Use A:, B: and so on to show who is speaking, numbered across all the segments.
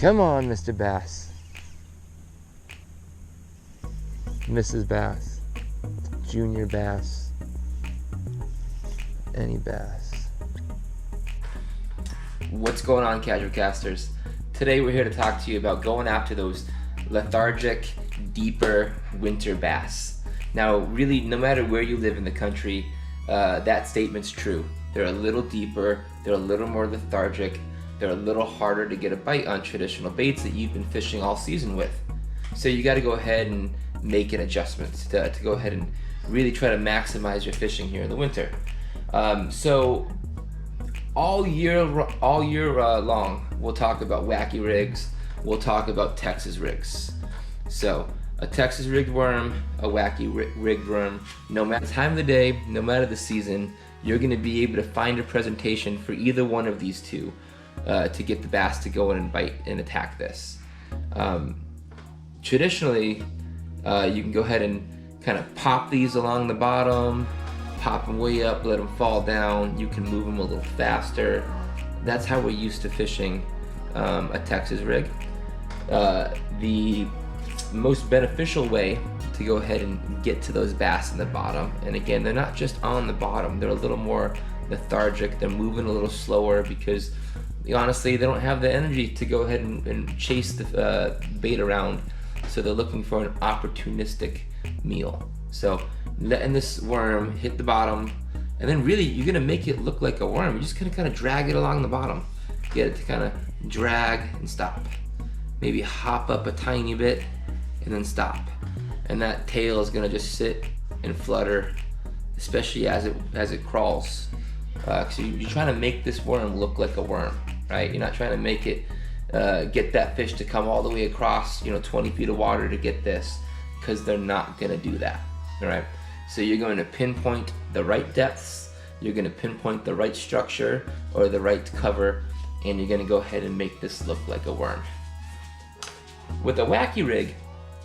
A: Come on, Mr. Bass. Mrs. Bass. Junior Bass. Any bass.
B: What's going on, casual casters? Today we're here to talk to you about going after those lethargic, deeper winter bass. Now, really, no matter where you live in the country, that statement's true. They're a little deeper, they're a little more lethargic, they're a little harder to get a bite on traditional baits that you've been fishing all season with. So you got to go ahead and make an adjustment to go ahead and really try to maximize your fishing here in the winter. So all year long, we'll talk about wacky rigs, we'll talk about Texas rigs. So a Texas rigged worm, a wacky rigged worm, no matter the time of the day, no matter the season, you're going to be able to find a presentation for either one of these two to get the bass to go in and bite and attack this. Traditionally, you can go ahead and kind of pop these along the bottom, pop them way up, let them fall down. You can move them a little faster. That's how we're used to fishing a Texas rig. The most beneficial way to go ahead and get to those bass in the bottom, and again, they're not just on the bottom, they're a little more lethargic, they're moving a little slower because honestly they don't have the energy to go ahead and chase the bait around, so they're looking for an opportunistic meal. So letting this worm hit the bottom, and then really you're gonna make it look like a worm. You're just gonna kind of drag it along the bottom, get it to kind of drag and stop, maybe hop up a tiny bit and then stop, and that tail is gonna just sit and flutter, especially as it crawls. So you're trying to make this worm look like a worm, right? You're not trying to make it get that fish to come all the way across 20 feet of water to get this, because they're not gonna do that. All right, so you're going to pinpoint the right depths, you're going to pinpoint the right structure or the right cover, and you're going to go ahead and make this look like a worm. With a wacky rig,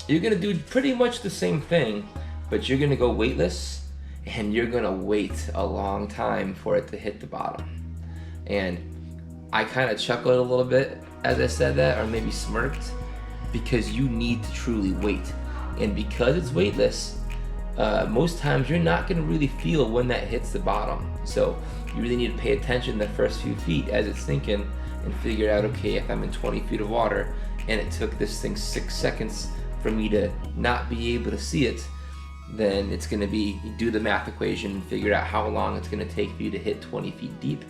B: you're going to do pretty much the same thing, but you're going to go weightless, and you're going to wait a long time for it to hit the bottom. And I kind of chuckled a little bit as I said that, or maybe smirked, because you need to truly wait. And because it's weightless, most times you're not going to really feel when that hits the bottom. So you really need to pay attention the first few feet as it's sinking and figure out, okay, if I'm in 20 feet of water and it took this thing 6 seconds for me to not be able to see it, then it's going to be, you do the math equation and figure out how long it's going to take for you to hit 20 feet deep.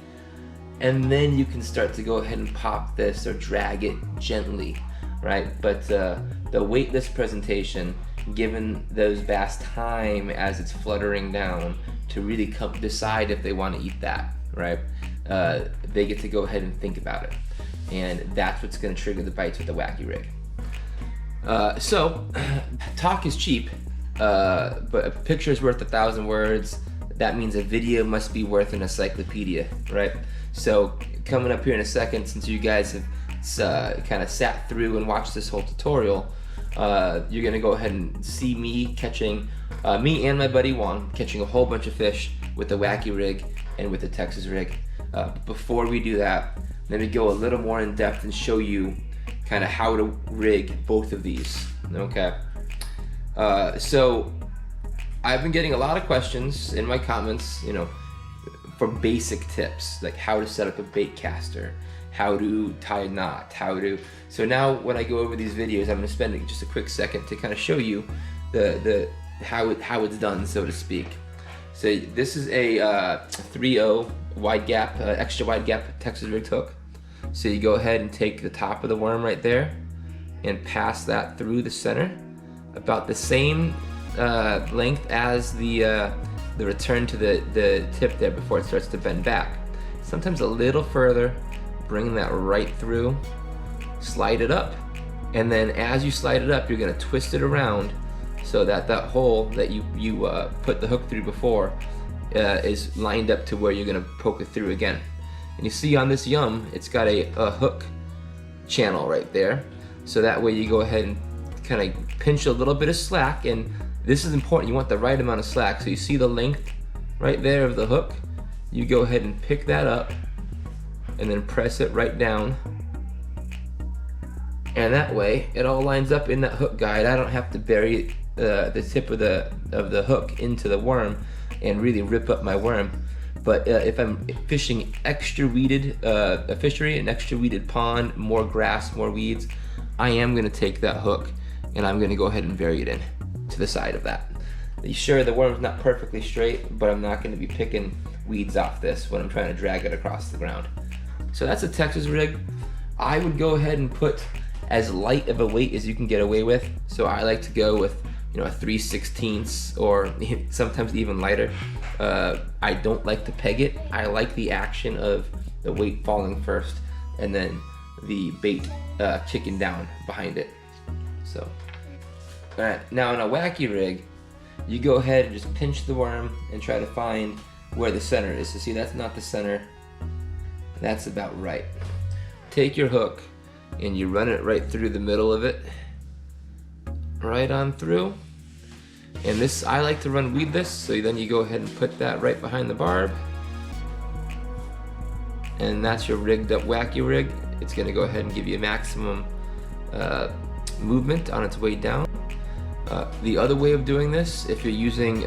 B: And then you can start to go ahead and pop this or drag it gently, right? But the weightless presentation, given those bass time as it's fluttering down to really decide if they want to eat that, right? They get to go ahead and think about it, and that's what's going to trigger the bites with the wacky rig. So talk is cheap, but a picture is worth 1,000 words. That means a video must be worth an encyclopedia, right? So coming up here in a second, since you guys have kind of sat through and watched this whole tutorial, you're gonna go ahead and see me catching, me and my buddy Juan catching a whole bunch of fish with the wacky rig and with the Texas rig. Before we do that, let me go a little more in depth and show you kind of how to rig both of these, okay? So I've been getting a lot of questions in my comments, for basic tips, like how to set up a bait caster, how to tie a knot, so now when I go over these videos, I'm going to spend just a quick second to kind of show you how it's done, so to speak. So this is a 3/0 wide gap, extra wide gap Texas rigged hook. So you go ahead and take the top of the worm right there and pass that through the center, about the same length as the return to the tip there before it starts to bend back. Sometimes a little further, bring that right through, slide it up, and then as you slide it up, you're going to twist it around so that that hole that you put the hook through before is lined up to where you're going to poke it through again. And you see on this yum, it's got a hook channel right there, so that way you go ahead and kind of pinch a little bit of slack, and this is important, you want the right amount of slack. So you see the length right there of the hook, you go ahead and pick that up and then press it right down And that way, it all lines up in that hook guide. I don't have to bury the tip of the hook into the worm and really rip up my worm. But if I'm fishing extra weeded a fishery, an extra weeded pond, more grass, more weeds, I am gonna take that hook and I'm gonna go ahead and bury it in to the side of that. Sure, the worm's not perfectly straight, but I'm not gonna be picking weeds off this when I'm trying to drag it across the ground. So that's a Texas rig. I would go ahead and put as light of a weight as you can get away with. So I like to go with, you know, a 3/16 or sometimes even lighter. I don't like to peg it. I like the action of the weight falling first and then the bait kicking down behind it. So, all right, now on a wacky rig, you go ahead and just pinch the worm and try to find where the center is. So see, that's not the center. That's about right. Take your hook and you run it right through the middle of it, right on through. And this, I like to run weedless, so then you go ahead and put that right behind the barb. And that's your rigged up wacky rig. It's gonna go ahead and give you maximum movement on its way down. The other way of doing this, if you're using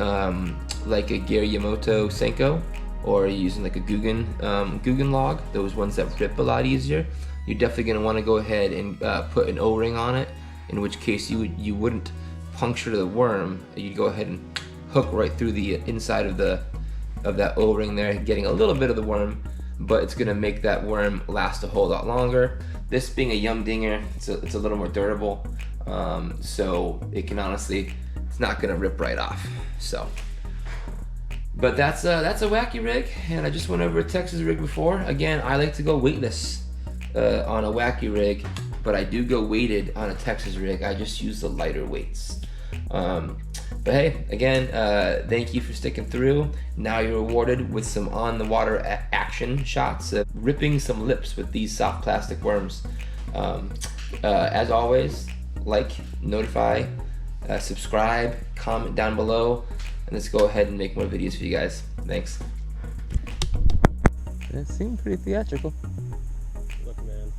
B: like a Gary Yamamoto Senko, or you're using like a Guggen log, those ones that rip a lot easier, you're definitely going to want to go ahead and put an O-ring on it, in which case you wouldn't puncture the worm. You'd go ahead and hook right through the inside of that O-ring there, getting a little bit of the worm, but it's going to make that worm last a whole lot longer. This being a young dinger, it's a little more durable, so it can honestly, it's not going to rip right off. So, but that's a wacky rig, and I just went over a Texas rig before. Again, I like to go weightless on a wacky rig, but I do go weighted on a Texas rig. I just use the lighter weights. But hey, again, thank you for sticking through. Now you're rewarded with some on the water action shots of ripping some lips with these soft plastic worms. As always, like, notify, subscribe, comment down below, and let's go ahead and make more videos for you guys. Thanks.
A: It seemed pretty theatrical.
C: Look, man,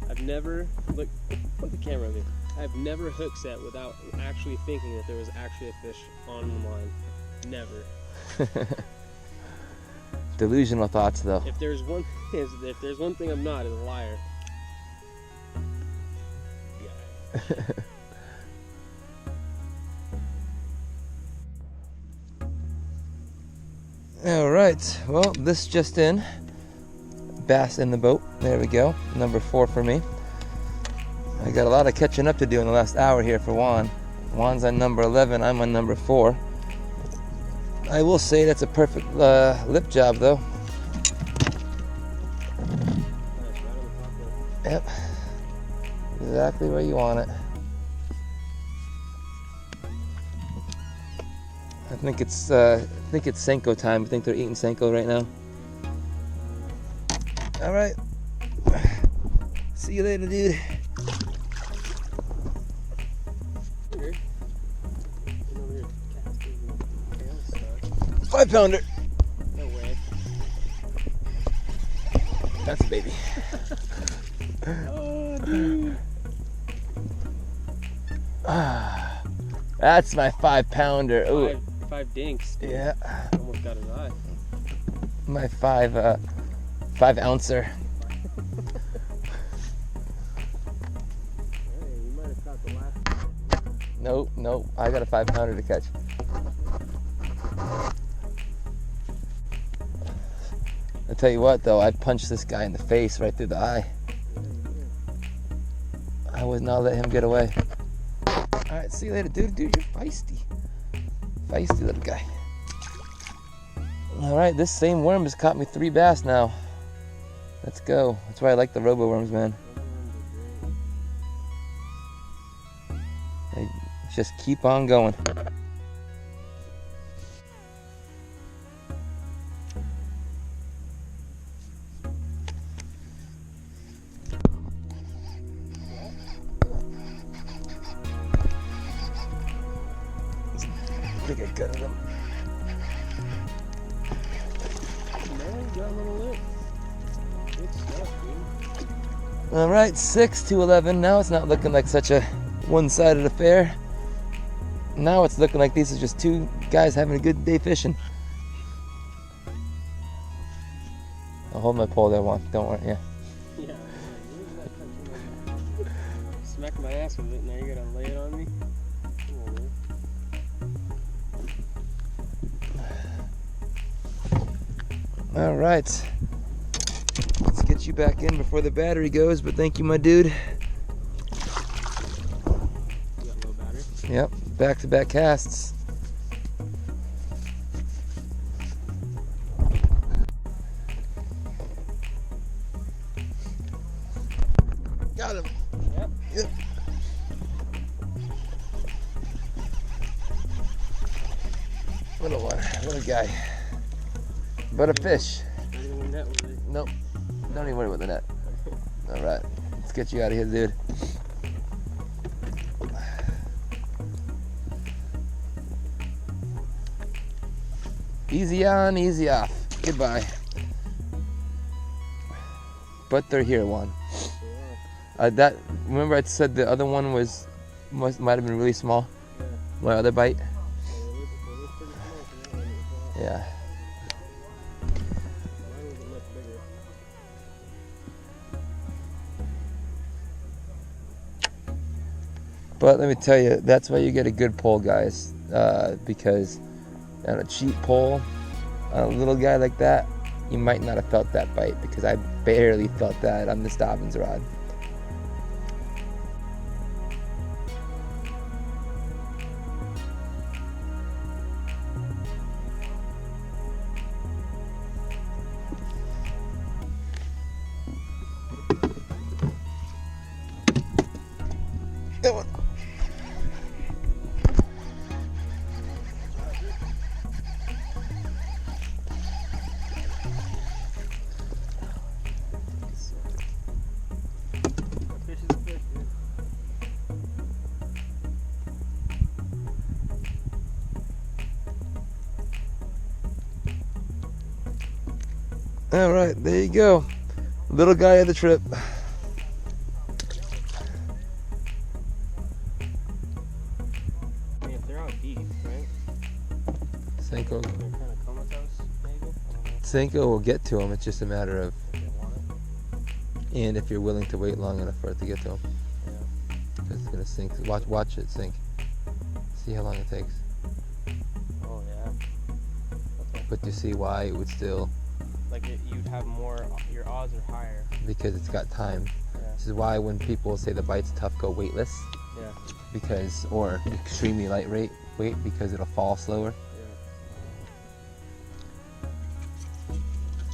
C: I've never, look, put the camera on me. I've never hook set without actually thinking that there was actually a fish on the line. Never.
A: Delusional thoughts, though.
C: If there's one thing I'm not, is a liar. Yeah.
A: All right, well, this just in. Bass in the boat. There we go. Number 4 for me. I got a lot of catching up to do in the last hour here for Juan. Juan's on number 11, I'm on number 4. I will say that's a perfect lip job, though. Yep. Exactly where you want it. I think it's Senko time. I think they're eating Senko right now. All right. See you later, dude. 5-pounder.
C: No way.
A: That's a baby.
C: Oh, dude.
A: That's my 5-pounder. Ooh.
C: Five dinks.
A: Yeah.
C: Almost got his eye.
A: My 5-ouncer.
C: Hey, you might have caught the last.
A: Nope. I got a 5-pounder to catch. I'll tell you what, though, I punched this guy in the face right through the eye. I would not let him get away. All right, see you later, dude. Dude, you're feisty. Feisty little guy. All right, this same worm has caught me 3 bass now. Let's go. That's why I like the robo worms, man. They just keep on going. I think I gutted him.
C: No, you got a little lip. Good stuff, dude.
A: All right, 6 to 11. Now it's not looking like such a one-sided affair. Now it's looking like these are just two guys having a good day fishing. I'll hold my pole there, Juan. Don't worry. Yeah.
C: Yeah. Smack my ass with it. Now you're gonna lay it on me.
A: All right. Let's get you back in before the battery goes. But thank you, my dude.
C: You got low battery?
A: Yep. Back-to-back casts. Got him.
C: Yep.
A: Yep. Little one. Little guy. But a fish.
C: Not even a net with it.
A: Nope. Don't even worry about the net. All right. Let's get you out of here, dude. Easy on, easy off. Goodbye. But they're here, Juan. Remember I said the other one might have been really small?
C: Yeah.
A: My other bite?
C: They look pretty small for that one.
A: Yeah.
C: Mine was much bigger.
A: But let me tell you, that's why you get a good pole, guys. Because on a cheap pole, on a little guy like that, you might not have felt that bite, because I barely felt that on the Dobbins rod. That one.
C: A fish is a fish, dude.
A: All right, there you go. Little guy of the trip.
C: I mean, if they're out deep, right?
A: Senko,
C: They're kind of comatose, maybe? I don't know
A: Senko will get to him. It's just a matter of,
C: if they want it.
A: and if you're willing to wait long enough for it to get to him.
C: Yeah.
A: Because it's gonna sink. Watch it sink. See how long it takes.
C: Oh, yeah. Okay.
A: But you see why it would still,
C: Like, you'd have more, your odds are higher.
A: because it's got time.
C: Yeah.
A: This is why when people say the bite's tough, go weightless,
C: Yeah.
A: because, or extremely light weight, because it'll fall slower.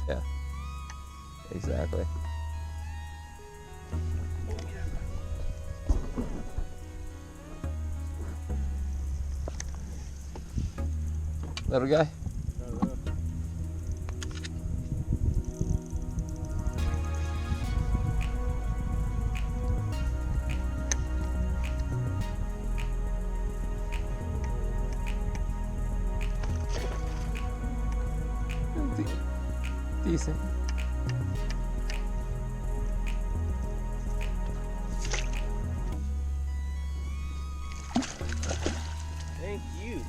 C: Yeah.
A: Yeah. Exactly. Little guy.
C: I don't know.
A: Decent.
C: Thank you.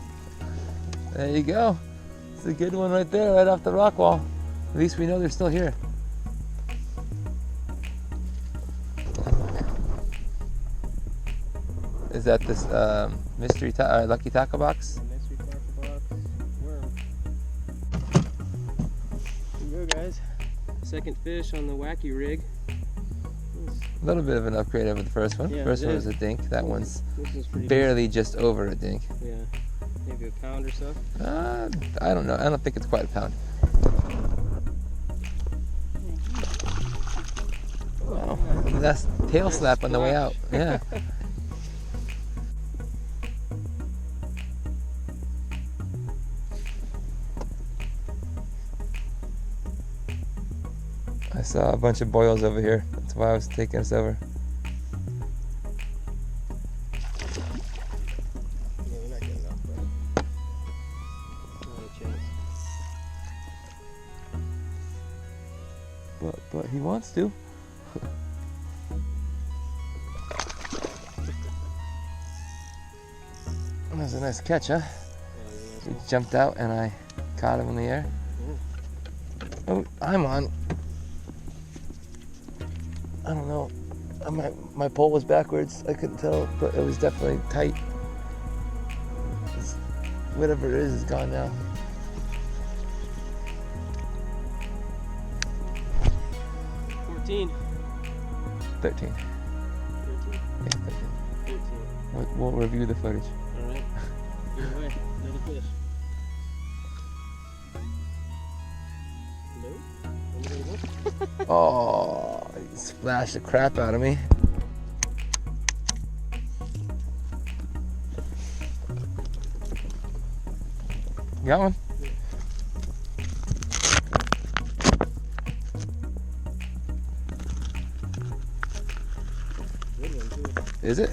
A: There you go. It's a good one right there, right off the rock wall. At least we know they're still here. Is that this lucky tackle box?
C: A mystery tackle box worm. Here you go, guys. Second fish on the Wacky Rig.
A: A little bit of an upgrade over the first one.
C: Yeah,
A: First
C: it
A: one
C: is.
A: was a dink. That one's
C: This is pretty
A: barely just over a dink.
C: decent. Yeah. Maybe a pound or so.
A: I don't know. I don't think it's quite a pound. Wow. That's tail slap on the way out. Yeah. I saw a bunch of boils over here. That's why I was taking us over.
C: Yeah, you're not getting enough, bro. Not a chance.
A: But he wants to. was a nice catch, huh?
C: Yeah,
A: He jumped out and I caught him in the air. Oh, I'm on. I don't know. My pole was backwards. I couldn't tell, but it was definitely tight. Whatever it is gone now.
C: 14.
A: 13.
C: 13.
A: Yeah, 13.
C: 14.
A: We'll review the footage.
C: Alright. Either way, another fish. No? Anybody look?
A: Oh, he splashed the crap out of me. Got one?
C: Good one, too.
A: Is it?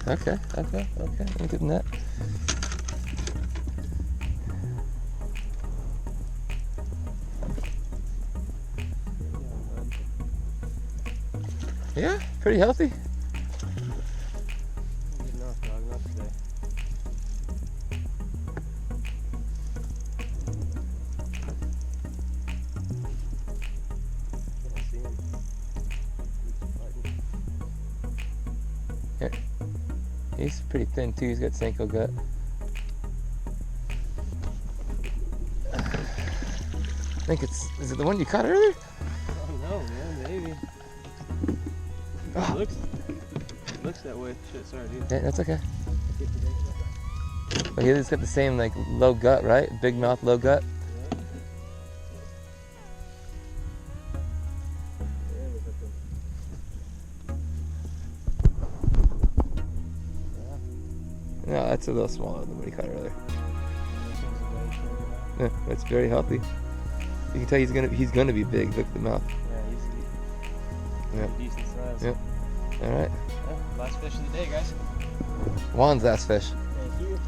C: Oh, yeah.
A: Okay. Let me get in that. Yeah, pretty healthy.
C: Good enough, dog. Not today. Can't see him. He's fighting.
A: He's pretty thin too. He's got Senko gut. I think is it the one you caught earlier?
C: Oh no, man, maybe.
A: Oh.
C: It looks that way. Shit, sorry, dude.
A: Yeah, that's okay. But he's got the same like low gut, right? Big mouth, low gut. No, that's a little smaller than what he caught earlier. Yeah, that's very healthy. You can tell he's gonna be big. Look at the mouth.
C: Yeah,
A: Yeah.
C: he's decent size.
A: Yep. All right.
C: Yeah, last fish of the day, guys.
A: Juan's last fish.
C: Thank you.